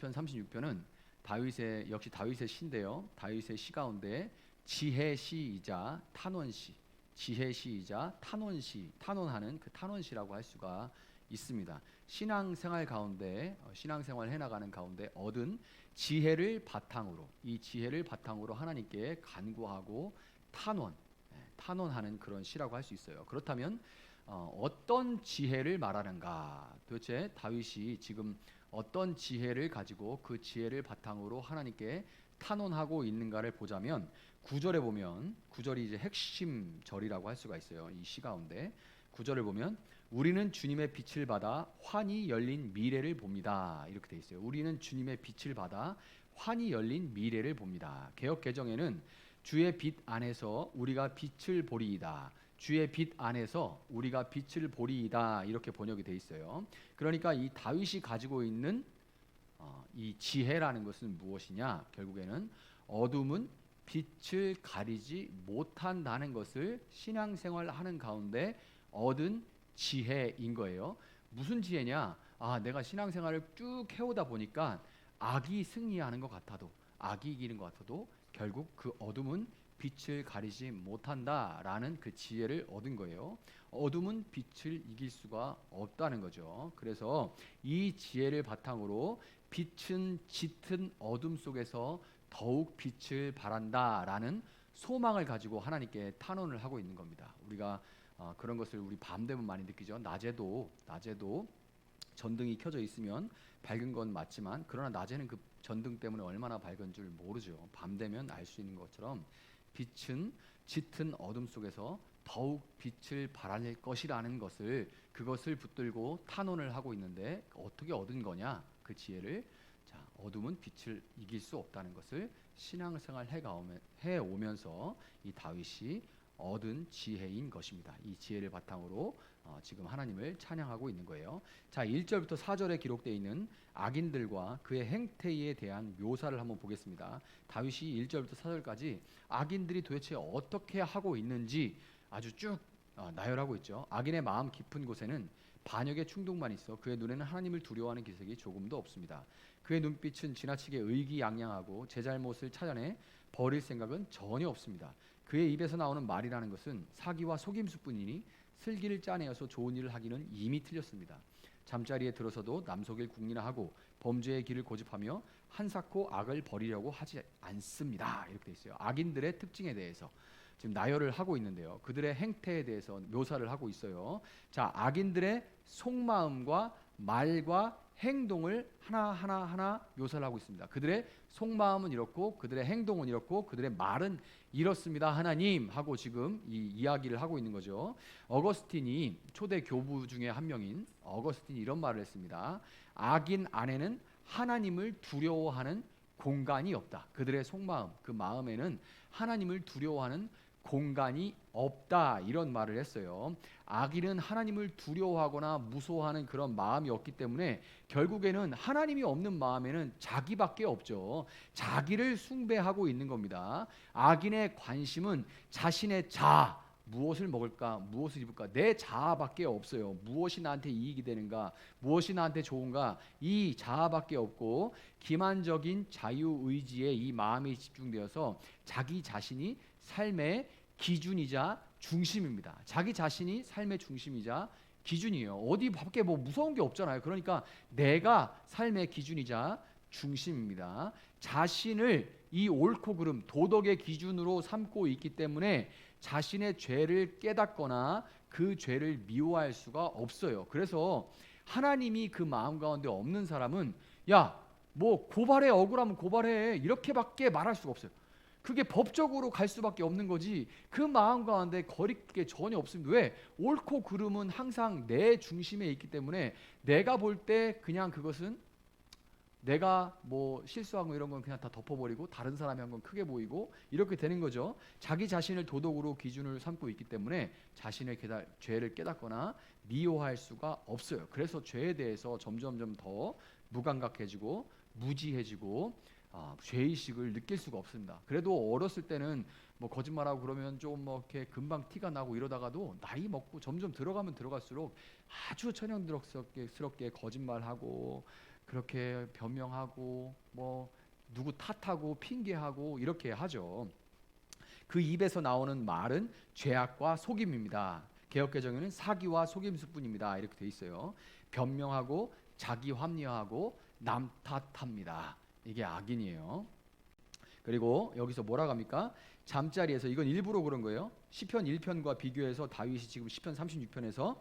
편 36편은 다윗의 역시 다윗의 시인데요. 다윗의 시 가운데 지혜 시이자 탄원시, 지혜 시이자 탄원시, 탄원하는 그 탄원시라고 할 수가 있습니다. 신앙생활 가운데 신앙생활 해나가는 가운데 얻은 지혜를 바탕으로 이 지혜를 바탕으로 하나님께 간구하고 탄원하는 그런 시라고 할 수 있어요. 그렇다면 어떤 지혜를 말하는가? 도대체 다윗이 지금 어떤 지혜를 가지고 그 지혜를 바탕으로 하나님께 탄원하고 있는가를 보자면 9절에 보면 9절이 이제 핵심 절이라고 할 수가 있어요. 이 시 가운데 9절을 보면 우리는 주님의 빛을 받아 환히 열린 미래를 봅니다. 이렇게 돼 있어요. 우리는 주님의 빛을 받아 환히 열린 미래를 봅니다. 개역 개정에는 주의 빛 안에서 우리가 빛을 보리이다. 주의 빛 안에서 우리가 빛을 보리이다. 이렇게 번역이 돼 있어요. 그러니까 이 다윗이 가지고 있는 이 지혜라는 것은 무엇이냐? 결국에는 어둠은 빛을 가리지 못한다는 것을 신앙생활하는 가운데 얻은 지혜인 거예요. 무슨 지혜냐? 내가 신앙생활을 쭉 해오다 보니까 악이 승리하는 것 같아도, 악이 이기는 것 같아도 결국 그 어둠은 빛을 가리지 못한다라는 그 지혜를 얻은 거예요. 어둠은 빛을 이길 수가 없다는 거죠. 그래서 이 지혜를 바탕으로 빛은 짙은 어둠 속에서 더욱 빛을 발한다라는 소망을 가지고 하나님께 탄원을 하고 있는 겁니다. 우리가 그런 것을 우리 밤 되면 많이 느끼죠. 낮에도 전등이 켜져 있으면 밝은 건 맞지만 그러나 낮에는 그 전등 때문에 얼마나 밝은 줄 모르죠. 밤 되면 알 수 있는 것처럼 빛은 짙은 어둠 속에서 더욱 빛을 발할 것이라는 것을 그것을 붙들고 탄원을 하고 있는데 어떻게 얻은 거냐? 그 지혜를 어둠은 빛을 이길 수 없다는 것을 신앙생활 해오면서 이 다윗이 얻은 지혜인 것입니다. 이 지혜를 바탕으로 지금 하나님을 찬양하고 있는 거예요. 자, 1절부터 4절에 기록되어 있는 악인들과 그의 행태에 대한 묘사를 한번 보겠습니다. 다윗이 1절부터 4절까지 악인들이 도대체 어떻게 하고 있는지 아주 쭉 나열하고 있죠. 악인의 마음 깊은 곳에는 반역의 충동만 있어 그의 눈에는 하나님을 두려워하는 기색이 조금도 없습니다. 그의 눈빛은 지나치게 의기양양하고 제 잘못을 찾아내 버릴 생각은 전혀 없습니다. 그의 입에서 나오는 말이라는 것은 사기와 속임수뿐이니 슬기를 짜내어서 좋은 일을 하기는 이미 틀렸습니다. 잠자리에 들어서도 남속일 궁리나 하고 범죄의 길을 고집하며 한사코 악을 버리려고 하지 않습니다. 이렇게 돼 있어요. 악인들의 특징에 대해서 지금 나열을 하고 있는데요. 그들의 행태에 대해서 묘사를 하고 있어요. 자, 악인들의 속마음과 말과 행동을 하나 묘사를 하고 있습니다. 그들의 속마음은 이렇고 그들의 행동은 이렇고 그들의 말은 이렇습니다. 하나님 하고 지금 이 이야기를 하고 있는 거죠. 어거스틴이 초대 교부 중에 한 명인 어거스틴이 이런 말을 했습니다. 악인 안에는 하나님을 두려워하는 공간이 없다. 그들의 속마음, 그 마음에는 하나님을 두려워하는 공간이 없다. 이런 말을 했어요. 악인은 하나님을 두려워하거나 무서워하는 그런 마음이 없기 때문에 결국에는 하나님이 없는 마음에는 자기밖에 없죠. 자기를 숭배하고 있는 겁니다. 악인의 관심은 자신의 자아, 무엇을 먹을까, 무엇을 입을까, 내 자아밖에 없어요. 무엇이 나한테 이익이 되는가, 무엇이 나한테 좋은가, 이 자아밖에 없고 기만적인 자유의지에 이 마음이 집중되어서 자기 자신이 삶의 기준이자 중심입니다. 자기 자신이 삶의 중심이자 기준이에요. 어디 밖에 뭐 무서운 게 없잖아요. 그러니까 내가 삶의 기준이자 중심입니다. 자신을 이 옳고 그름, 도덕의 기준으로 삼고 있기 때문에 자신의 죄를 깨닫거나 그 죄를 미워할 수가 없어요. 그래서 하나님이 그 마음 가운데 없는 사람은 뭐 고발해, 억울하면 고발해, 이렇게밖에 말할 수가 없어요. 그게 법적으로 갈 수밖에 없는 거지 그 마음 가운데 거릴 게 전혀 없습니다. 왜? 옳고 그름은 항상 내 중심에 있기 때문에 내가 볼 때 그냥 그것은 내가 뭐 실수하고 이런 건 그냥 다 덮어버리고 다른 사람이 한 건 크게 보이고 이렇게 되는 거죠. 자기 자신을 도덕으로 기준을 삼고 있기 때문에 자신의 죄를 깨닫거나 미워할 수가 없어요. 그래서 죄에 대해서 점점 더 무감각해지고 무지해지고 죄의식을 느낄 수가 없습니다. 그래도 어렸을 때는 뭐 거짓말하고 그러면 좀 뭐 이렇게 금방 티가 나고 이러다가도 나이 먹고 점점 들어가면 들어갈수록 아주 천연스럽게 거짓말하고 그렇게 변명하고 뭐 누구 탓하고 핑계하고 이렇게 하죠. 그 입에서 나오는 말은 죄악과 속임입니다. 개역개정에는 사기와 속임수뿐입니다. 이렇게 돼 있어요. 변명하고 자기 합리화하고 남 탓합니다. 이게 악인이에요. 그리고 여기서 뭐라고 합니까? 잠자리에서, 이건 일부러 그런 거예요. 시편 1편과 비교해서 다윗이 지금 시편 36편에서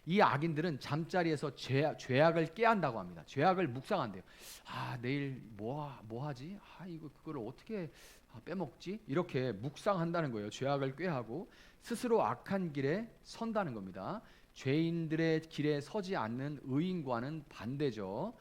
이 악인들은 잠자리에서 죄악을 깨한다고 합니다. 죄악을 묵상한대요. 아, 내일 뭐 하지? 아, 이거 그거를 어떻게 빼먹지? 이렇게 묵상한다는 거예요. 죄악을 꾀하고 스스로 악한 길에 선다는 겁니다. 죄인들의 길에 서지 않는 의인과는 반대죠.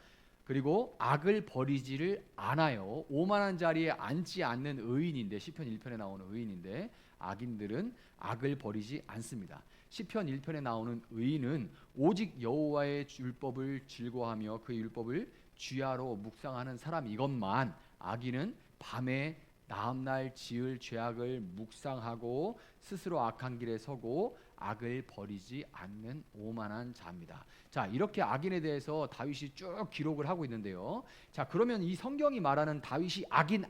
그리고 악을 버리지를 않아요. 오만한 자리에 앉지 않는 의인인데, 시편 1편에 나오는 의인인데 악인들은 악을 버리지 않습니다. 시편 1편에 나오는 의인은 오직 여호와의 율법을 즐거워하며 그 율법을 주야로 묵상하는 사람이건만, 악인은 밤에 다음날 지을 죄악을 묵상하고 스스로 악한 길에 서고 악을 버리지 않는 오만한 자입니다. 자, 이렇게 악인에 대해서 다윗이 쭉 기록을 하고 있는데요. 자, 그러면 이 성경이 말하는 다윗이 악인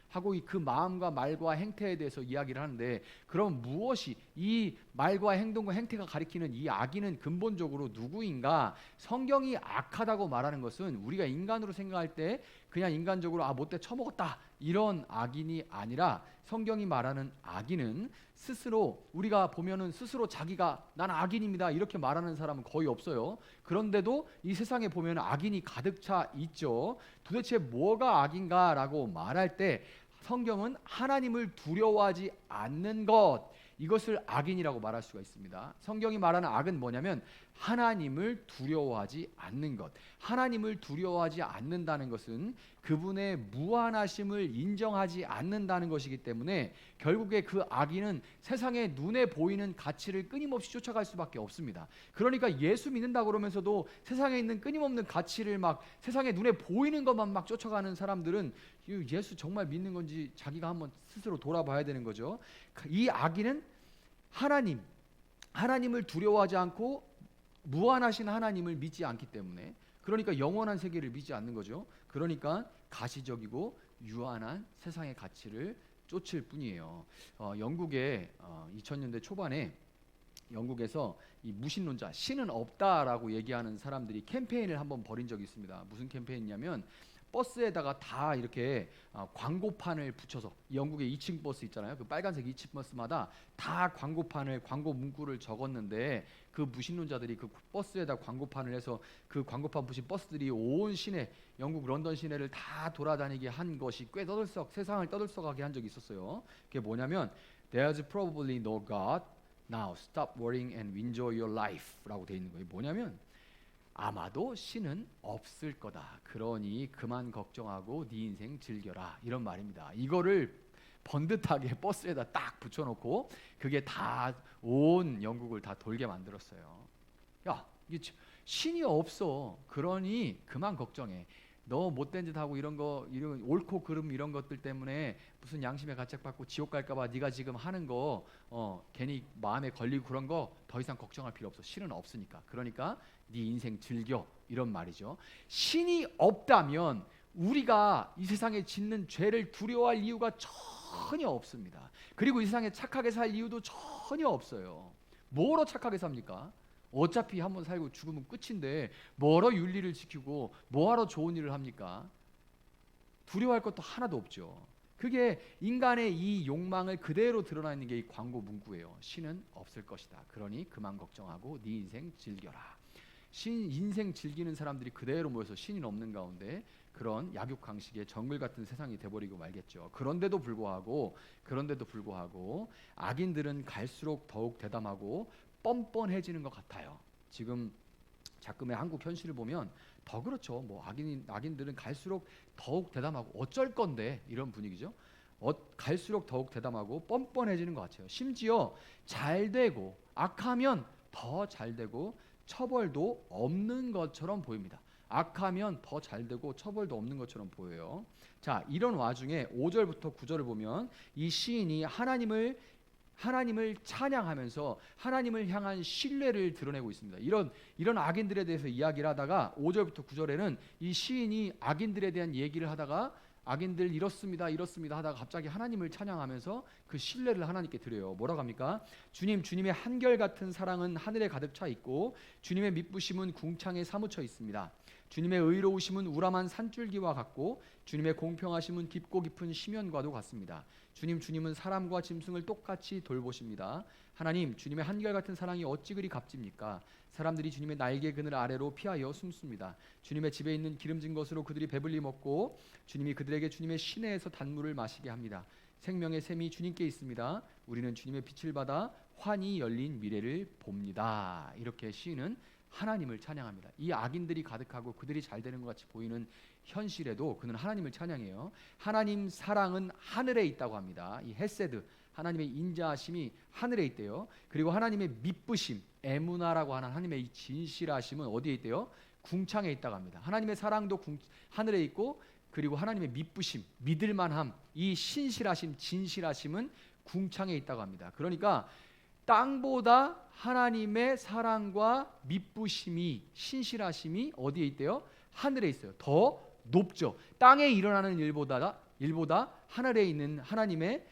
하고 그 마음과 말과 행태에 대해서 이야기를 하는데, 그럼 무엇이 이 말과 행동과 행태가 가리키는 이 악인은 근본적으로 누구인가? 성경이 악하다고 말하는 것은 우리가 인간으로 생각할 때 그냥 인간적으로 못돼 처먹었다 이런 악인이 아니라, 성경이 말하는 악인은 스스로, 우리가 보면은 스스로 자기가 나는 악인입니다 이렇게 말하는 사람은 거의 없어요. 그런데도 이 세상에 보면 악인이 가득 차 있죠. 도대체 뭐가 악인가라고 말할 때 성경은 하나님을 두려워하지 않는 것, 이것을 악인이라고 말할 수가 있습니다. 성경이 말하는 악은 뭐냐면 하나님을 두려워하지 않는 것. 하나님을 두려워하지 않는다는 것은 그분의 무한하심을 인정하지 않는다는 것이기 때문에 결국에 그 악인은 세상에 눈에 보이는 가치를 끊임없이 쫓아갈 수밖에 없습니다. 그러니까 예수 믿는다 그러면서도 세상에 있는 끊임없는 가치를 막 세상에 눈에 보이는 것만 막 쫓아가는 사람들은 예수 정말 믿는 건지 자기가 한번 스스로 돌아봐야 되는 거죠. 이 악인은 하나님을 두려워하지 않고 무한하신 하나님을 믿지 않기 때문에, 그러니까 영원한 세계를 믿지 않는 거죠. 그러니까 가시적이고 유한한 세상의 가치를 쫓을 뿐이에요. 영국의 2000년대 초반에 영국에서 이 무신론자, 신은 없다라고 얘기하는 사람들이 캠페인을 한번 벌인 적이 있습니다. 무슨 캠페인이냐면 버스에다가 다 이렇게 광고판을 붙여서, 영국의 2층 버스 있잖아요. 그 빨간색 2층 버스마다 다 광고 문구를 적었는데, 그 무신론자들이 그 버스에다 광고판을 해서 그 광고판 붙인 버스들이 온 시내, 영국 런던 시내를 다 돌아다니게 한 것이 꽤 세상을 떠들썩하게 한 적이 있었어요. 그게 뭐냐면 There's probably no God. Now stop worrying and enjoy your life라고 돼 있는 거예요. 뭐냐면 아마도 신은 없을 거다. 그러니 그만 걱정하고 네 인생 즐겨라. 이런 말입니다. 이거를 번듯하게 버스에다 딱 붙여놓고 그게 다 온 영국을 다 돌게 만들었어요. 야, 신이 없어. 그러니 그만 걱정해. 너 못된 짓 하고 이런 옳고 그름 이런 것들 때문에 무슨 양심의 가책받고 지옥 갈까봐 네가 지금 하는 거 괜히 마음에 걸리고 그런 거 더 이상 걱정할 필요 없어. 신은 없으니까. 그러니까 네 인생 즐겨, 이런 말이죠. 신이 없다면 우리가 이 세상에 짓는 죄를 두려워할 이유가 전혀 없습니다. 그리고 이 세상에 착하게 살 이유도 전혀 없어요. 뭐로 착하게 삽니까? 어차피 한번 살고 죽으면 끝인데 뭐로 윤리를 지키고 뭐하러 좋은 일을 합니까? 두려워할 것도 하나도 없죠. 그게 인간의 이 욕망을 그대로 드러나 있는 게 이 광고 문구예요. 신은 없을 것이다. 그러니 그만 걱정하고 네 인생 즐겨라. 인생 즐기는 사람들이 그대로 모여서 신이 없는 가운데 그런 약육강식의 정글 같은 세상이 돼버리고 말겠죠. 그런데도 불구하고 악인들은 갈수록 더욱 대담하고 뻔뻔해지는 것 같아요. 지금 자금의 한국 현실을 보면 더 그렇죠. 뭐 악인들은 갈수록 더욱 대담하고 어쩔 건데 이런 분위기죠. 갈수록 더욱 대담하고 뻔뻔해지는 것 같아요. 심지어 잘되고 악하면 더 잘되고 처벌도 없는 것처럼 보입니다. 악하면 더 잘되고 처벌도 없는 것처럼 보여요. 자, 이런 와중에 5절부터 9절을 보면 이 시인이 하나님을 찬양하면서 하나님을 향한 신뢰를 드러내고 있습니다. 이런 악인들에 대해서 이야기를 하다가 5절부터 9절에는 이 시인이 악인들에 대한 얘기를 하다가 악인들 이렇습니다 하다가 갑자기 하나님을 찬양하면서 그 신뢰를 하나님께 드려요. 뭐라고 합니까? 주님의 한결같은 사랑은 하늘에 가득 차 있고 주님의 미쁘심은 궁창에 사무쳐 있습니다. 주님의 의로우심은 우람한 산줄기와 같고 주님의 공평하심은 깊고 깊은 심연과도 같습니다. 주님은 사람과 짐승을 똑같이 돌보십니다. 하나님, 주님의 한결같은 사랑이 어찌 그리 값집니까? 사람들이 주님의 날개 그늘 아래로 피하여 숨습니다. 주님의 집에 있는 기름진 것으로 그들이 배불리 먹고 주님이 그들에게 주님의 시내에서 단물을 마시게 합니다. 생명의 샘이 주님께 있습니다. 우리는 주님의 빛을 받아 환히 열린 미래를 봅니다. 이렇게 시인은 하나님을 찬양합니다. 이 악인들이 가득하고 그들이 잘 되는 것 같이 보이는 현실에도 그는 하나님을 찬양해요. 하나님 사랑은 하늘에 있다고 합니다. 이 헤세드, 하나님의 인자하심이 하늘에 있대요. 그리고 하나님의 미쁘심, 에무나라고 하는 하나님의 이 진실하심은 어디에 있대요? 궁창에 있다고 합니다. 하나님의 사랑도 하늘에 있고, 그리고 하나님의 미쁘심, 믿을만함, 이 신실하심, 진실하심은 궁창에 있다고 합니다. 그러니까 땅보다 하나님의 사랑과 미쁘심이, 신실하심이 어디에 있대요? 하늘에 있어요. 더 높죠. 땅에 일어나는 일보다 하늘에 있는 하나님의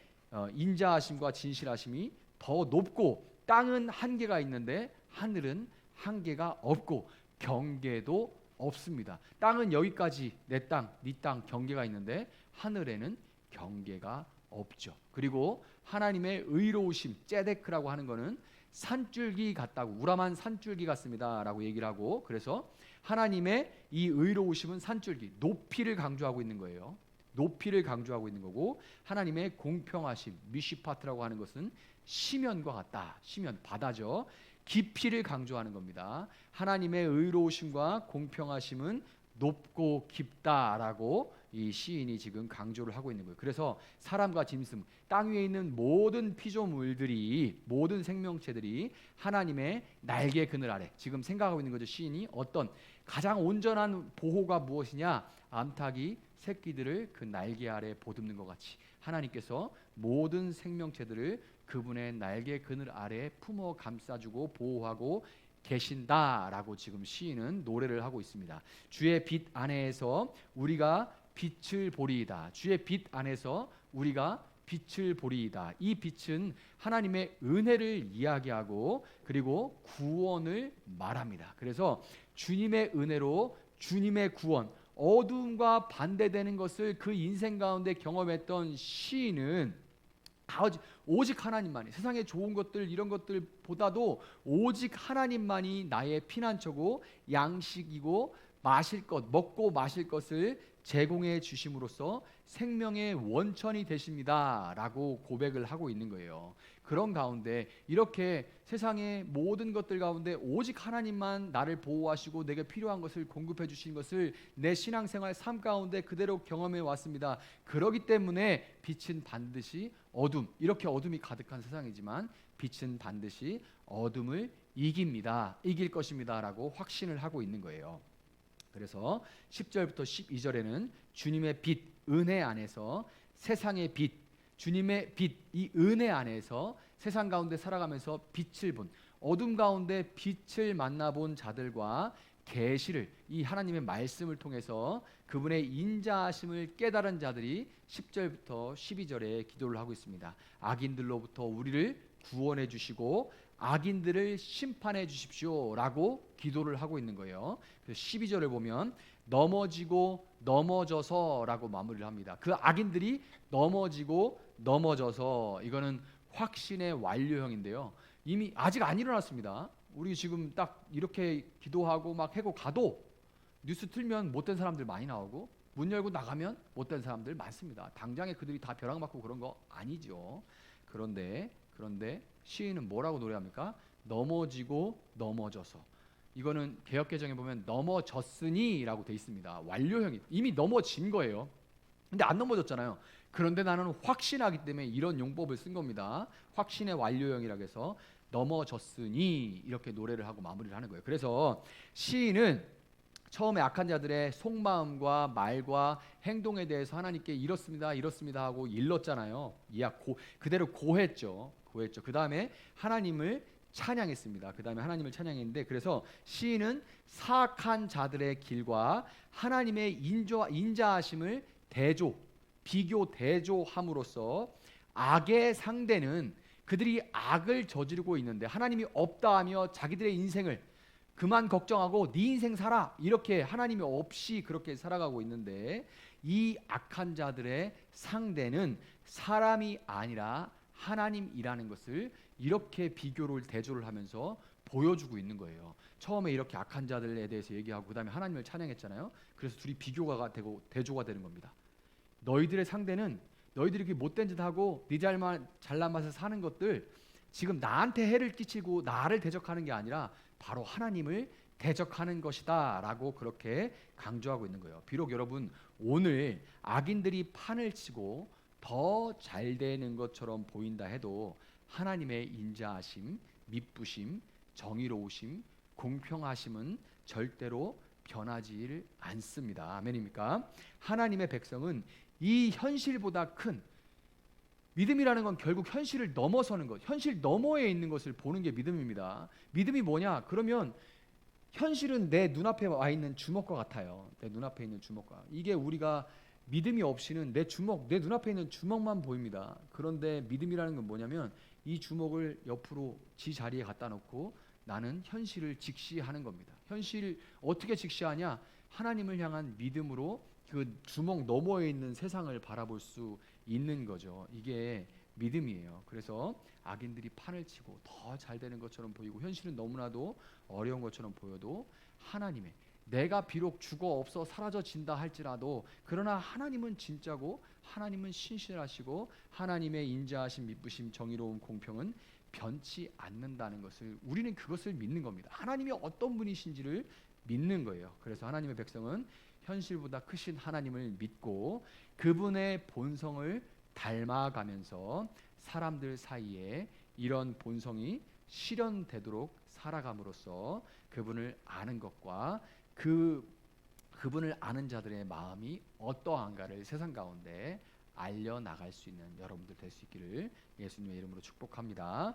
인자하심과 진실하심이 더 높고, 땅은 한계가 있는데 하늘은 한계가 없고 경계도 없습니다. 땅은 여기까지 내 땅, 네 땅 경계가 있는데 하늘에는 경계가 없죠. 그리고 하나님의 의로우심, 째데크라고 하는 거는 산줄기 같다고, 우람한 산줄기 같습니다 라고 얘기를 하고, 그래서 하나님의 이 의로우심은 산줄기, 높이를 강조하고 있는 거예요. 높이를 강조하고 있는 거고, 하나님의 공평하심, 미시파트라고 하는 것은 시면과 같다. 시면, 바다죠. 깊이를 강조하는 겁니다. 하나님의 의로우심과 공평하심은 높고 깊다라고 이 시인이 지금 강조를 하고 있는 거예요. 그래서 사람과 짐승, 땅 위에 있는 모든 피조물들이, 모든 생명체들이 하나님의 날개 그늘 아래, 지금 생각하고 있는 거죠. 시인이 어떤 가장 온전한 보호가 무엇이냐? 암탉이 새끼들을 그 날개 아래 보듬는 것 같이 하나님께서 모든 생명체들을 그분의 날개 그늘 아래 품어 감싸주고 보호하고 계신다라고 지금 시인은 노래를 하고 있습니다. 주의 빛 안에서 우리가 빛을 보리이다. 주의 빛 안에서 우리가 빛을 보리이다. 이 빛은 하나님의 은혜를 이야기하고 그리고 구원을 말합니다. 그래서 주님의 은혜로 주님의 구원, 어둠과 반대되는 것을 그 인생 가운데 경험했던 시인은 오직 하나님만이, 세상의 좋은 것들 이런 것들보다도 오직 하나님만이 나의 피난처고 양식이고 마실 것, 먹고 마실 것을 제공해 주심으로써 생명의 원천이 되십니다 라고 고백을 하고 있는 거예요. 그런 가운데 이렇게 세상의 모든 것들 가운데 오직 하나님만 나를 보호하시고 내게 필요한 것을 공급해 주신 것을 내 신앙생활 삶 가운데 그대로 경험해 왔습니다. 그렇기 때문에 빛은 반드시 어둠, 이렇게 어둠이 가득한 세상이지만 빛은 반드시 어둠을 이깁니다. 이길 것입니다 라고 확신을 하고 있는 거예요. 그래서 10절부터 12절에는 주님의 빛, 은혜 안에서 세상의 빛, 주님의 빛, 이 은혜 안에서 세상 가운데 살아가면서 빛을 본, 어둠 가운데 빛을 만나본 자들과 계시를, 이 하나님의 말씀을 통해서 그분의 인자하심을 깨달은 자들이 10절부터 12절에 기도를 하고 있습니다. 악인들로부터 우리를 구원해 주시고 악인들을 심판해 주십시오 라고 기도를 하고 있는 거예요. 그래서 12절을 보면 넘어지고 넘어져서 라고 마무리를 합니다. 그 악인들이 넘어지고 넘어져서, 이거는 확신의 완료형인데요. 이미 아직 안 일어났습니다. 우리 지금 딱 이렇게 기도하고 막 해고 가도 뉴스 틀면 못된 사람들 많이 나오고 문 열고 나가면 못된 사람들 많습니다. 당장에 그들이 다 벼락 맞고 그런 거 아니죠. 그런데 시인은 뭐라고 노래합니까? 넘어지고 넘어져서. 이거는 개역개정에 보면 넘어졌으니 라고 돼 있습니다. 완료형이 이미 넘어진 거예요. 근데 안 넘어졌잖아요. 그런데 나는 확신하기 때문에 이런 용법을 쓴 겁니다. 확신의 완료형이라고 해서 넘어졌으니 이렇게 노래를 하고 마무리를 하는 거예요. 그래서 시인은 처음에 악한 자들의 속마음과 말과 행동에 대해서 하나님께 이렇습니다 하고 일렀잖아요. 그대로 고했죠. 보였죠. 그 다음에 하나님을 찬양했습니다. 그 다음에 하나님을 찬양했는데, 그래서 시인은 사악한 자들의 길과 하나님의 인자하심을 비교 대조함으로써 악의 상대는 그들이 악을 저지르고 있는데 하나님이 없다 하며 자기들의 인생을 그만 걱정하고 네 인생 살아 이렇게 하나님이 없이 그렇게 살아가고 있는데, 이 악한 자들의 상대는 사람이 아니라 하나님이라는 것을 이렇게 비교를 대조를 하면서 보여주고 있는 거예요. 처음에 이렇게 악한 자들에 대해서 얘기하고 그 다음에 하나님을 찬양했잖아요. 그래서 둘이 비교가 되고 대조가 되는 겁니다. 너희들의 상대는 너희들이 이렇게 못된 짓 하고 네 잘난 맛을 사는 것들 지금 나한테 해를 끼치고 나를 대적하는 게 아니라 바로 하나님을 대적하는 것이다 라고 그렇게 강조하고 있는 거예요. 비록 여러분 오늘 악인들이 판을 치고 더 잘 되는 것처럼 보인다 해도 하나님의 인자하심, 미쁘심, 정의로우심, 공평하심은 절대로 변하지 않습니다. 아멘입니까? 하나님의 백성은 이 현실보다 큰 믿음이라는 건 결국 현실을 넘어서는 것, 현실 너머에 있는 것을 보는 게 믿음입니다. 믿음이 뭐냐? 그러면 현실은 내 눈앞에 와 있는 주먹과 같아요. 내 눈앞에 있는 주먹과. 이게 우리가 믿음이 없이는 내 눈앞에 있는 주먹만 보입니다. 그런데 믿음이라는 건 뭐냐면 이 주먹을 옆으로 지 자리에 갖다 놓고 나는 현실을 직시하는 겁니다. 현실 어떻게 직시하냐? 하나님을 향한 믿음으로 그 주먹 너머에 있는 세상을 바라볼 수 있는 거죠. 이게 믿음이에요. 그래서 악인들이 판을 치고 더 잘 되는 것처럼 보이고 현실은 너무나도 어려운 것처럼 보여도 하나님의, 내가 비록 죽어 없어 사라져진다 할지라도 그러나 하나님은 진짜고 하나님은 신실하시고 하나님의 인자하심, 미쁘심, 정의로움, 공평은 변치 않는다는 것을 우리는 그것을 믿는 겁니다. 하나님이 어떤 분이신지를 믿는 거예요. 그래서 하나님의 백성은 현실보다 크신 하나님을 믿고 그분의 본성을 닮아가면서 사람들 사이에 이런 본성이 실현되도록 살아감으로써 그분을 아는 것과 그분을 아는 자들의 마음이 어떠한가를 세상 가운데 알려 나갈 수 있는 여러분들 될 수 있기를 예수님의 이름으로 축복합니다.